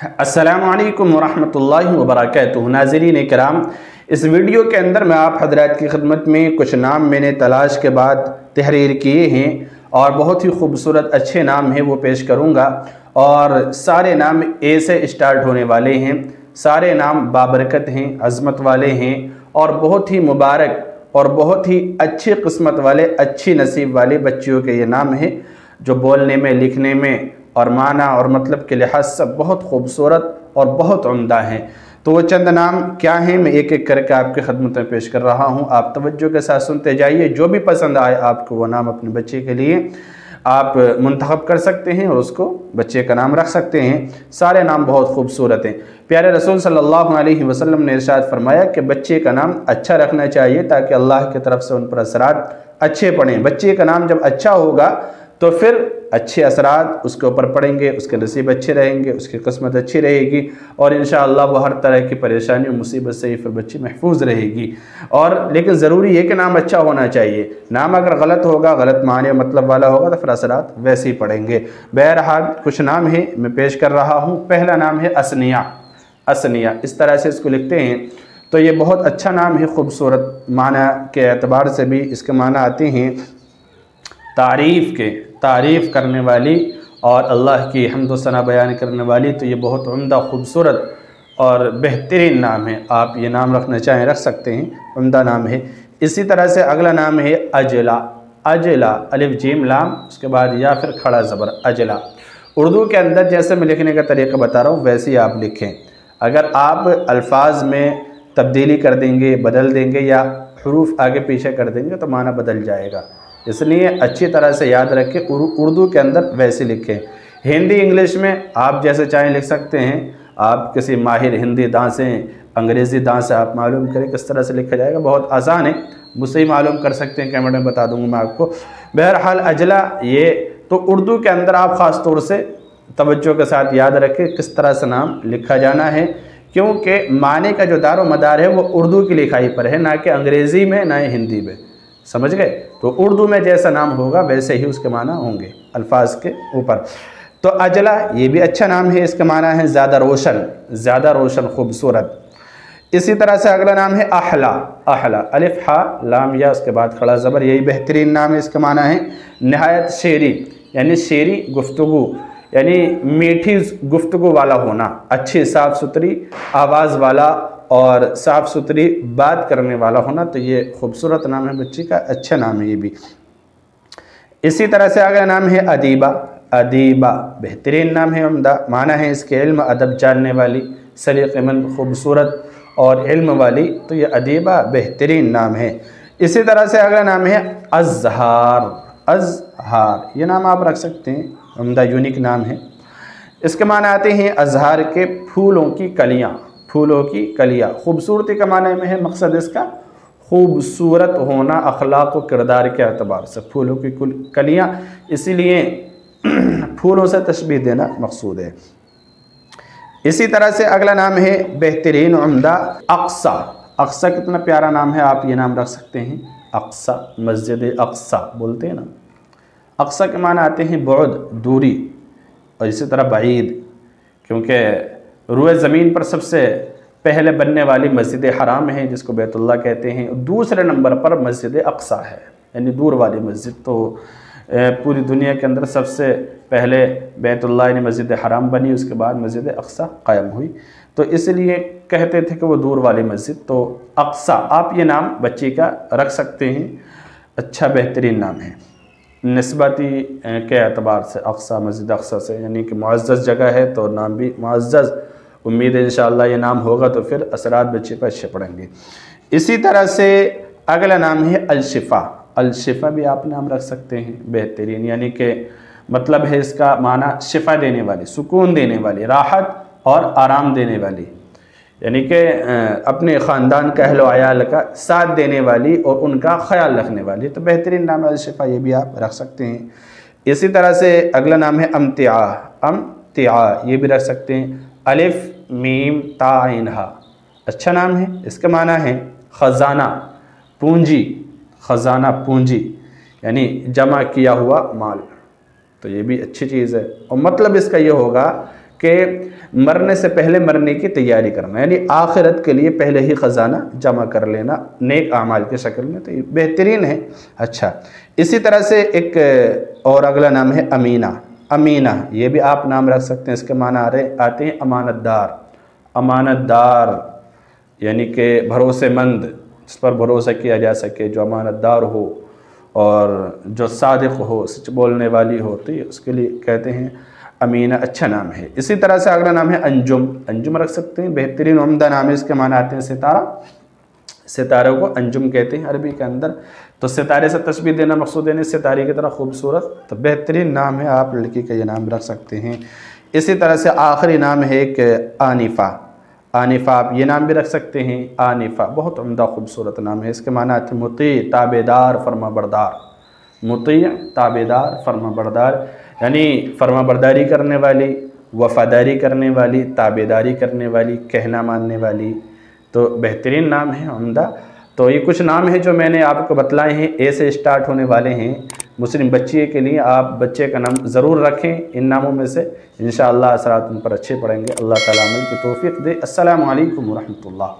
अस्सलामु अलैकुम वरहमतुल्लाहि वबरकातुहू। नाज़रीन इकराम, इस वीडियो के अंदर मैं आप हज़रात की खिदमत में कुछ नाम मैंने तलाश के बाद तहरीर किए हैं और बहुत ही खूबसूरत अच्छे नाम हैं वो पेश करूँगा। और सारे नाम ए से स्टार्ट होने वाले हैं, सारे नाम बाबरकत हैं, अज़मत वाले हैं और बहुत ही मुबारक और बहुत ही अच्छी किस्मत वाले, अच्छी नसीब वाले बच्चियों के ये नाम हैं जो बोलने में, लिखने में और माना और मतलब के लिहाज से बहुत खूबसूरत और बहुत उम्दा हैं। तो वो चंद नाम क्या हैं मैं एक एक करके आपकी खिदमत में पेश कर रहा हूँ। आप तवज्जो के साथ सुनते जाइए। जो भी पसंद आए आपको वो नाम अपने बच्चे के लिए आप मुंतखब कर सकते हैं और उसको बच्चे का नाम रख सकते हैं। सारे नाम बहुत खूबसूरत हैं। प्यारे रसूल सल्लल्लाहु अलैहि वसल्लम ने इरशाद फरमाया कि बच्चे का नाम अच्छा रखना चाहिए ताकि अल्लाह की तरफ से उन पर असरात अच्छे पड़ें। बच्चे का नाम जब अच्छा होगा तो फिर अच्छे असरात उसके ऊपर पड़ेंगे, उसके नसीब अच्छे रहेंगे, उसकी किस्मत अच्छी रहेगी और इंशाअल्लाह वो हर तरह की परेशानी और मुसीबत से फिर बच्ची महफूज रहेगी। और लेकिन ज़रूरी है कि नाम अच्छा होना चाहिए। नाम अगर गलत होगा, गलत माने मतलब वाला होगा तो फिर असरात वैसे ही पड़ेंगे। बहरहाल कुछ नाम हैं मैं पेश कर रहा हूँ। पहला नाम है असनिया। असनिया इस तरह से इसको लिखते हैं तो ये बहुत अच्छा नाम है, खूबसूरत माना के एतबार से भी इसके माना आते हैं तारीफ़ करने वाली और अल्लाह की हम्द व सना बयान करने वाली। तो ये बहुत उम्दा, खूबसूरत और बेहतरीन नाम है। आप ये नाम रखना चाहें रख सकते हैं, उम्दा नाम है। इसी तरह से अगला नाम है अजला। अजला अलिफ जीम लाम उसके बाद या फिर खड़ा ज़बर अजला। उर्दू के अंदर जैसे मैं लिखने का तरीका बता रहा हूँ वैसे ही आप लिखें। अगर आप अल्फाज में तब्दीली कर देंगे, बदल देंगे या हरूफ आगे पीछे कर देंगे तो माना बदल जाएगा। इसलिए अच्छी तरह से याद रखें, उर्दू के अंदर वैसे लिखें। हिंदी इंग्लिश में आप जैसे चाहें लिख सकते हैं। आप किसी माहिर हिंदी दां से, अंग्रेज़ी दां से आप मालूम करें किस तरह से लिखा जाएगा, बहुत आसान है। मुझसे ही मालूम कर सकते हैं, कैमरे में बता दूंगा मैं आपको। बहरहाल अजला ये तो उर्दू के अंदर आप ख़ास तौर से तवज्जो के साथ याद रखें किस तरह से नाम लिखा जाना है, क्योंकि माने का जो दारो मदार है वो उर्दू की लिखाई पर है, ना कि अंग्रेज़ी में ना हिंदी में। समझ गए? तो उर्दू में जैसा नाम होगा वैसे ही उसके माना होंगे अल्फाज के ऊपर। तो अजला ये भी अच्छा नाम है। इसका माना है ज़्यादा रोशन, खूबसूरत। इसी तरह से अगला नाम है अहला। अहला अलिफ हा लाम या उसके बाद खड़ा ज़बर, यही बेहतरीन नाम है। इसका माना है नहायत शेरी, यानी शेरी गुफ्तगू, यानी मीठी गुफ्तगू वाला होना, अच्छी साफ़ सुथरी आवाज़ वाला और साफ़ सुथरी बात करने वाला होना। तो ये खूबसूरत नाम है बच्ची का, अच्छा नाम है ये भी। इसी तरह से अगला नाम है अदीबा। अदीबा बेहतरीन नाम है, उम्दा। माना है इसके इल्म अदब जानने वाली, सलीक़ेमंद, खूबसूरत और इल्म वाली। तो ये अदीबा बेहतरीन नाम है। इसी तरह से अगला नाम है अज़हार। अज़हार ये नाम आप रख सकते हैं, उम्दा यूनिक नाम है। इसके माना आते हैं अज़हार के फूलों की कलियाँ। फूलों की कलियाँ खूबसूरती का माना में है, मकसद इसका खूबसूरत होना अखलाक व किरदार के अतबार से। फूलों की कलियाँ, इसीलिए फूलों से तशबीह देना मकसूद है। इसी तरह से अगला नाम है बेहतरीन उम्दा अक्सा। अक्सा कितना प्यारा नाम है, आप ये नाम रख सकते हैं अक्सा। मस्जिद अक्सा बोलते हैं ना। अक्सा के माना आते हैं बुअद, दूरी, और इसी तरह बईद, क्योंकि रुए ज़मीन पर सबसे पहले बनने वाली मस्जिद हराम है जिसको बैतुल्लाह कहते हैं। दूसरे नंबर पर मस्जिद अक्सा है, यानी दूर वाली मस्जिद। तो पूरी दुनिया के अंदर सबसे पहले बैतुल्लाह यानी मस्जिद हराम बनी, उसके बाद मस्जिद अक्सा कायम हुई। तो इसलिए कहते थे कि वो दूर वाली मस्जिद। तो अक्सा आप ये नाम बच्ची का रख सकते हैं, अच्छा बेहतरीन नाम है। निस्बती के एतबार से अक्सा, मस्जिद अक्सा से, यानी कि मुअज़्ज़ज़ जगह है तो नाम भी मुअज़्ज़ज़। उम्मीद है इंशाअल्लाह ये नाम होगा तो फिर असरात बच्चे पर अच्छे पड़ेंगे। इसी तरह से अगला नाम है अलशिफ़ा। अलशिफ़ा भी आप नाम रख सकते हैं, बेहतरीन, यानी कि मतलब है इसका माना शिफा देने वाली, सुकून देने वाली, राहत और आराम देने वाली, यानी कि अपने ख़ानदान का अहल व अयाल का साथ देने वाली और उनका ख़याल रखने वाली। तो बेहतरीन नाम है अलशिफ़ा, ये भी आप रख सकते हैं। इसी तरह से अगला नाम है अमतिआ। अमतिआ ये भी रख सकते हैं, अलिफ मीम ता आइन हा, अच्छा नाम है। इसका माना है ख़ज़ाना, पूंजी, ख़ज़ाना पूंजी, यानी जमा किया हुआ माल। तो ये भी अच्छी चीज़ है और मतलब इसका ये होगा کہ مرنے سے پہلے مرنے کی تیاری کرنا، یعنی آخرت کے لیے پہلے ہی خزانہ جمع کر لینا نیک اعمال کی شکل میں، تو یہ بہترین ہے۔ اچھا، اسی طرح سے ایک اور اگلا نام ہے امینہ۔ امینہ یہ بھی آپ نام رکھ سکتے ہیں، اس کے معنی آتے ہیں امانت دار۔ امانت دار یعنی کہ بھروسے مند، جس پر بھروسہ کیا جا سکے، جو امانت دار ہو اور جو صادق ہو، سچ بولنے والی ہو، تو اس کے لیے کہتے ہیں امینہ، اچھا نام ہے۔ اسی طرح سے اگلا نام ہے انجم۔ انجم رکھ سکتے ہیں، بہترین عمدہ نام ہے، اس کے معنی آتے ہیں ستارہ۔ ستاروں کو انجم کہتے ہیں عربی کے اندر، تو ستارے سے تشبیہ دینا مقصود ہے، ستارے کی طرح خوبصورت، تو بہترین نام ہے، آپ لڑکی کا یہ نام رکھ سکتے ہیں۔ اسی طرح سے آخری نام ہے ایک آنفہ۔ آنفہ آپ یہ نام بھی رکھ سکتے ہیں، آنفہ بہت عمدہ خوبصورت نام ہے، اس کے معنی آتے ہیں مطیع، تابعدار، فرما بردار۔ مطیع، تابعدار، فرما بردار، یعنی فرما برداری کرنے والی، وفاداری کرنے والی، تابعداری کرنے والی، کہنا ماننے والی، تو بہترین نام ہے، عمدہ۔ تو یہ کچھ نام ہیں جو میں نے آپ کو بتلائے ہیں، اے سے اسٹارٹ ہونے والے ہیں۔ مسلم بچے کے لیے آپ بچے کا نام ضرور رکھیں ان ناموں میں سے، انشاءاللہ اثرات ان پر اچھے پڑیں گے۔ اللہ تعالیٰ عمل کی توفیق دے۔ السلام علیکم ورحمۃ اللہ۔